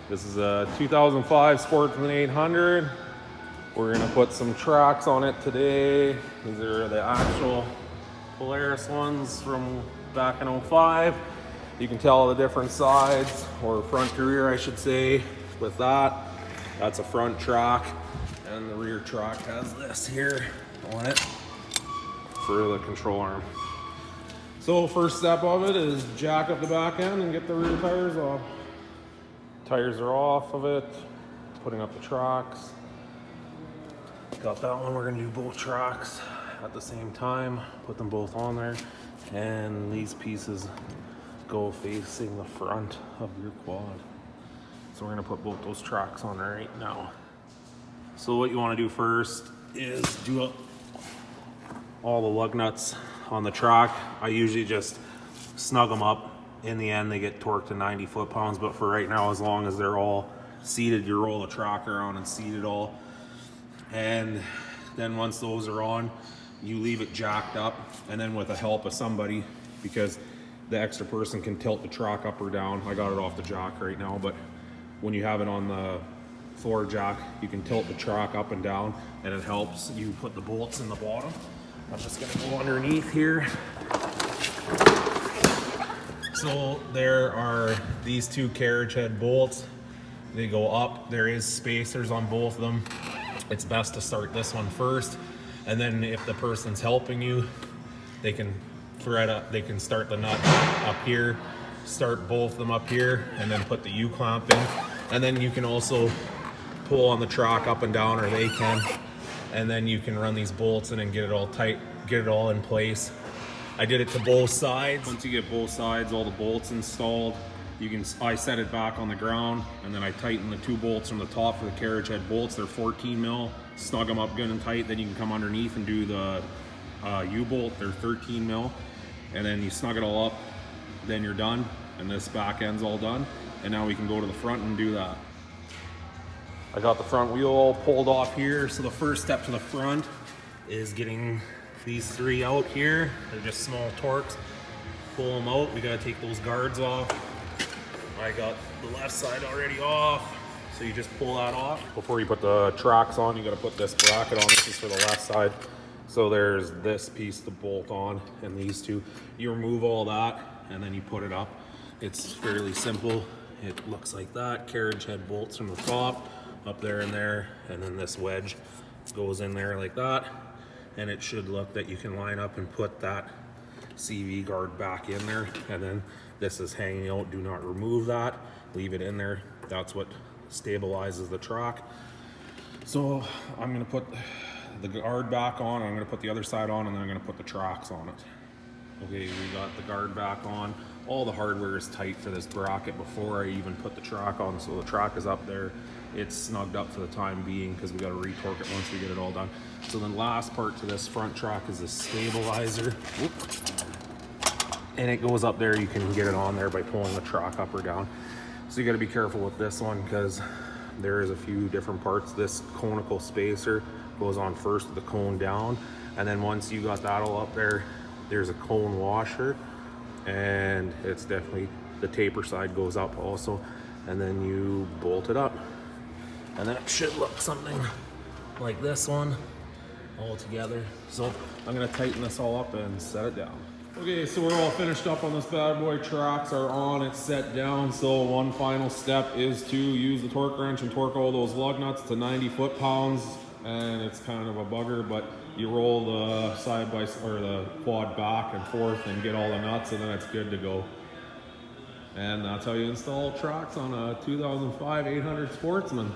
This is a 2005 Sportsman 800. We're gonna put some tracks on it today. These are the actual Polaris ones from back in 05. You can tell the different sides, or front to rear I should say, with that. That's a front track, and the rear track has this here on it for the control arm. So first step of it is jack up the back end and get the rear tires off. Tires are off of it, putting up the tracks. Got that one, we're gonna do both tracks at the same time, put them both on there, and these pieces go facing the front of your quad. So we're gonna put both those tracks on there right now. So what you wanna do first is do all the lug nuts on the track. I usually just snug them up. In the end, they get torqued to 90 foot-pounds, but for right now, as long as they're all seated, you roll the track around and seat it all. And then once those are on, you leave it jacked up, and then with the help of somebody, because the extra person can tilt the track up or down. I got it off the jack right now, but when you have it on the floor jack, you can tilt the track up and down, and it helps you put the bolts in the bottom. I'm just gonna go underneath here. So there are these two carriage head bolts. They go up. There is spacers on both of them. It's best to start this one first, and then if the person's helping you, they can thread up. They can start the nut up here, start both of them up here, and then put the U-clamp in. And then you can also pull on the track up and down, or they can, and then you can run these bolts in and get it all tight, get it all in place. I did it to both sides. Once you get both sides, all the bolts installed, I set it back on the ground, and then I tighten the two bolts from the top for the carriage head bolts. They're 14 mil, snug them up good and tight. Then you can come underneath and do the U-bolt, they're 13 mil. And then you snug it all up, then you're done. And this back end's all done. And now we can go to the front and do that. I got the front wheel all pulled off here. So the first step to the front is getting these three out here. They're just small torques. Pull them out. We gotta take those guards off. I got the left side already off. So you just pull that off. Before you put the tracks on, you gotta put this bracket on. This is for the left side. So there's this piece to bolt on, and these two. You remove all that, and then you put it up. It's fairly simple. It looks like that. Carriage head bolts from the top, up there and there, and then this wedge goes in there like that. And it should look that you can line up and put that CV guard back in there. And then this is hanging out. Do not remove that. Leave it in there. That's what stabilizes the track. So I'm gonna put the guard back on. I'm gonna put the other side on, and then I'm gonna put the tracks on it. Okay, we got the guard back on. All the hardware is tight for this bracket before I even put the track on. So the track is up there. It's snugged up for the time being because we got to retorque it once we get it all done. So the last part to this front track is a stabilizer. Whoop. And it goes up there. You can get it on there by pulling the track up or down. So you got to be careful with this one because there is a few different parts. This conical spacer goes on first with the cone down. And then once you got that all up there, there's a cone washer. And it's definitely, the taper side goes up also. And then you bolt it up. And then it should look something like this one all together. So I'm gonna tighten this all up and set it down. Okay, so we're all finished up on this bad boy. Tracks are on, it's set down. So one final step is to use the torque wrench and torque all those lug nuts to 90 foot-pounds. And it's kind of a bugger, but you roll the the quad back and forth and get all the nuts, and then it's good to go. And that's how you install tracks on a 2005 800 Sportsman.